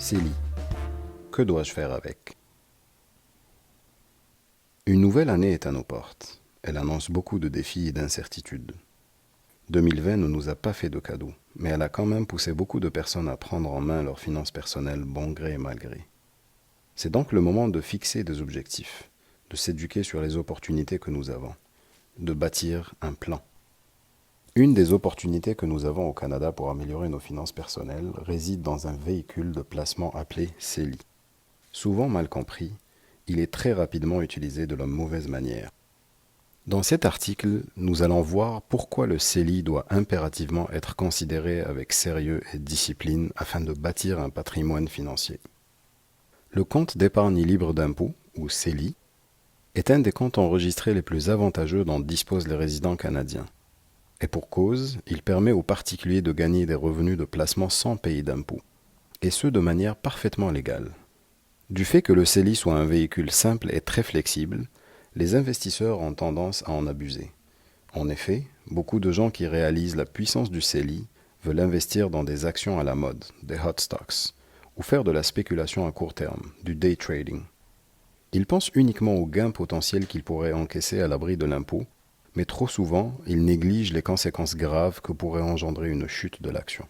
CELI. Que dois-je faire avec? Une nouvelle année est à nos portes. Elle annonce beaucoup de défis et d'incertitudes. 2020 ne nous a pas fait de cadeaux, mais elle a quand même poussé beaucoup de personnes à prendre en main leurs finances personnelles, bon gré et mal gré. C'est donc le moment de fixer des objectifs, de s'éduquer sur les opportunités que nous avons, de bâtir un plan. Une des opportunités que nous avons au Canada pour améliorer nos finances personnelles réside dans un véhicule de placement appelé CELI. Souvent mal compris, il est très rapidement utilisé de la mauvaise manière. Dans cet article, nous allons voir pourquoi le CELI doit impérativement être considéré avec sérieux et discipline afin de bâtir un patrimoine financier. Le compte d'épargne libre d'impôt, ou CELI, est un des comptes enregistrés les plus avantageux dont disposent les résidents canadiens. Et pour cause, il permet aux particuliers de gagner des revenus de placement sans payer d'impôts, et ce de manière parfaitement légale. Du fait que le CELI soit un véhicule simple et très flexible, les investisseurs ont tendance à en abuser. En effet, beaucoup de gens qui réalisent la puissance du CELI veulent investir dans des actions à la mode, des hot stocks, ou faire de la spéculation à court terme, du day trading. Ils pensent uniquement aux gains potentiels qu'ils pourraient encaisser à l'abri de l'impôt, mais trop souvent, ils négligent les conséquences graves que pourrait engendrer une chute de l'action.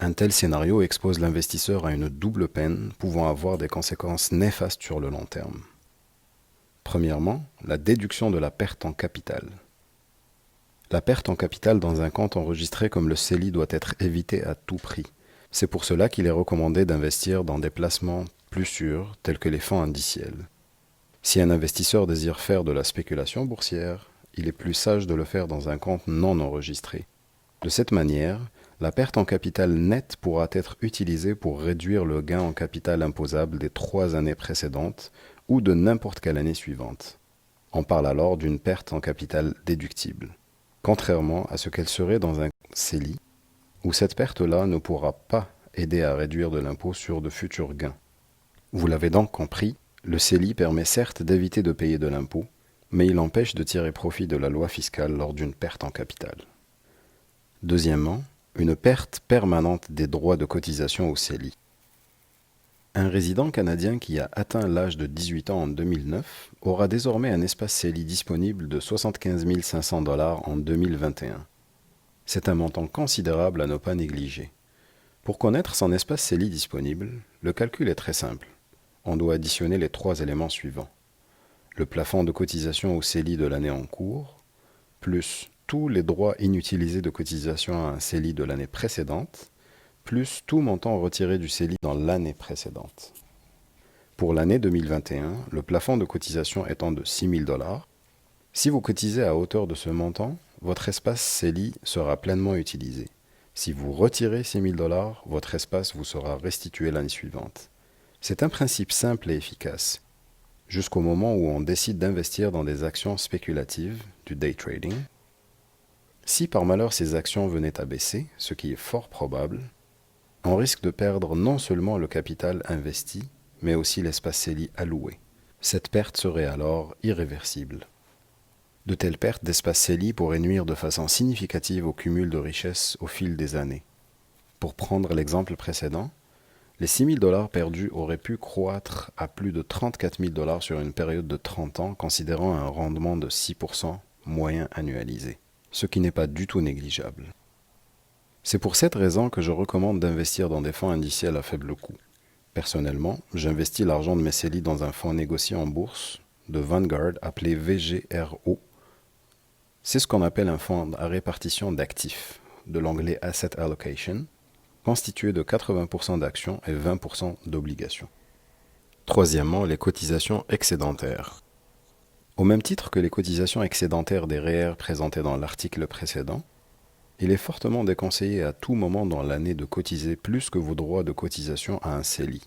Un tel scénario expose l'investisseur à une double peine pouvant avoir des conséquences néfastes sur le long terme. Premièrement, la déduction de la perte en capital. La perte en capital dans un compte enregistré comme le CELI doit être évitée à tout prix. C'est pour cela qu'il est recommandé d'investir dans des placements plus sûrs tels que les fonds indiciels. Si un investisseur désire faire de la spéculation boursière, il est plus sage de le faire dans un compte non enregistré. De cette manière, la perte en capital net pourra être utilisée pour réduire le gain en capital imposable des 3 années précédentes ou de n'importe quelle année suivante. On parle alors d'une perte en capital déductible, contrairement à ce qu'elle serait dans un CELI, où cette perte-là ne pourra pas aider à réduire de l'impôt sur de futurs gains. Vous l'avez donc compris, le CELI permet certes d'éviter de payer de l'impôt, mais il empêche de tirer profit de la loi fiscale lors d'une perte en capital. Deuxièmement, une perte permanente des droits de cotisation au CELI. Un résident canadien qui a atteint l'âge de 18 ans en 2009 aura désormais un espace CELI disponible de 75 500 $ en 2021. C'est un montant considérable à ne pas négliger. Pour connaître son espace CELI disponible, le calcul est très simple. On doit additionner les 3 éléments suivants. Le plafond de cotisation au CELI de l'année en cours, plus tous les droits inutilisés de cotisation à un CELI de l'année précédente, plus tout montant retiré du CELI dans l'année précédente. Pour l'année 2021, le plafond de cotisation étant de 6 000 $, si vous cotisez à hauteur de ce montant, votre espace CELI sera pleinement utilisé. Si vous retirez 6 000 $, votre espace vous sera restitué l'année suivante. C'est un principe simple et efficace, jusqu'au moment où on décide d'investir dans des actions spéculatives, du day trading. Si par malheur ces actions venaient à baisser, ce qui est fort probable, on risque de perdre non seulement le capital investi, mais aussi l'espace CELI alloué. Cette perte serait alors irréversible. De telles pertes d'espace CELI pourraient nuire de façon significative au cumul de richesses au fil des années. Pour prendre l'exemple précédent, les 6 000 $ perdus auraient pu croître à plus de 34 000 $ sur une période de 30 ans, considérant un rendement de 6% moyen annualisé, ce qui n'est pas du tout négligeable. C'est pour cette raison que je recommande d'investir dans des fonds indiciels à faible coût. Personnellement, j'investis l'argent de mes CELI dans un fonds négocié en bourse de Vanguard appelé VGRO. C'est ce qu'on appelle un fonds à répartition d'actifs, de l'anglais Asset Allocation, constitué de 80% d'actions et 20% d'obligations. Troisièmement, les cotisations excédentaires. Au même titre que les cotisations excédentaires des REER présentées dans l'article précédent, il est fortement déconseillé à tout moment dans l'année de cotiser plus que vos droits de cotisation à un CELI.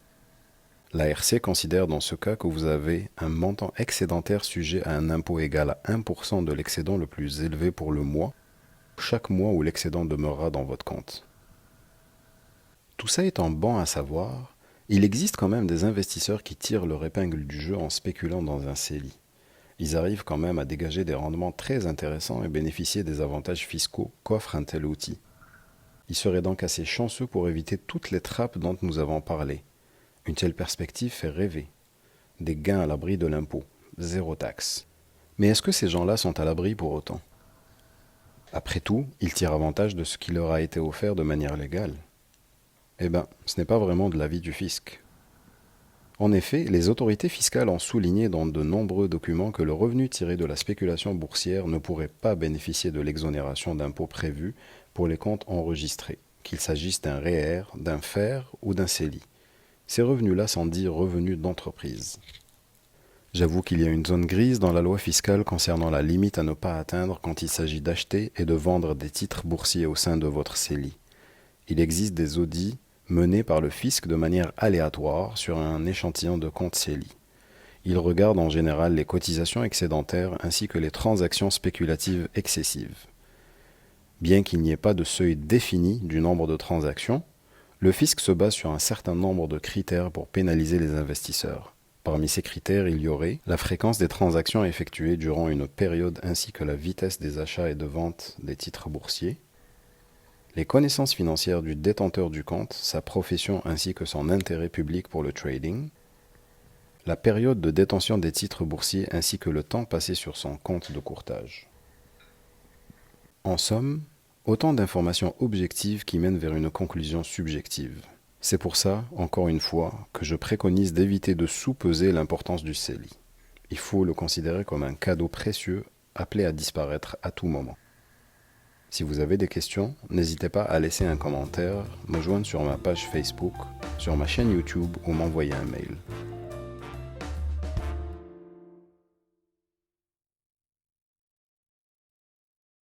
L'ARC considère dans ce cas que vous avez un montant excédentaire sujet à un impôt égal à 1% de l'excédent le plus élevé pour le mois, chaque mois où l'excédent demeurera dans votre compte. Tout ça étant bon à savoir, il existe quand même des investisseurs qui tirent leur épingle du jeu en spéculant dans un CELI. Ils arrivent quand même à dégager des rendements très intéressants et bénéficier des avantages fiscaux qu'offre un tel outil. Il serait donc assez chanceux pour éviter toutes les trappes dont nous avons parlé. Une telle perspective fait rêver. Des gains à l'abri de l'impôt, zéro taxe. Mais est-ce que ces gens-là sont à l'abri pour autant? Après tout, ils tirent avantage de ce qui leur a été offert de manière légale. Eh bien, ce n'est pas vraiment de l'avis du fisc. En effet, les autorités fiscales ont souligné dans de nombreux documents que le revenu tiré de la spéculation boursière ne pourrait pas bénéficier de l'exonération d'impôts prévue pour les comptes enregistrés, qu'il s'agisse d'un REER, d'un FER ou d'un CELI. Ces revenus-là sont dits revenus d'entreprise. J'avoue qu'il y a une zone grise dans la loi fiscale concernant la limite à ne pas atteindre quand il s'agit d'acheter et de vendre des titres boursiers au sein de votre CELI. Il existe des audits menés par le fisc de manière aléatoire sur un échantillon de comptes CELI. Il regarde en général les cotisations excédentaires ainsi que les transactions spéculatives excessives. Bien qu'il n'y ait pas de seuil défini du nombre de transactions, le fisc se base sur un certain nombre de critères pour pénaliser les investisseurs. Parmi ces critères, il y aurait la fréquence des transactions effectuées durant une période ainsi que la vitesse des achats et de vente des titres boursiers, les connaissances financières du détenteur du compte, sa profession ainsi que son intérêt public pour le trading, la période de détention des titres boursiers ainsi que le temps passé sur son compte de courtage. En somme, autant d'informations objectives qui mènent vers une conclusion subjective. C'est pour ça, encore une fois, que je préconise d'éviter de sous-peser l'importance du CELI. Il faut le considérer comme un cadeau précieux appelé à disparaître à tout moment. Si vous avez des questions, n'hésitez pas à laisser un commentaire, me joindre sur ma page Facebook, sur ma chaîne YouTube ou m'envoyer un mail.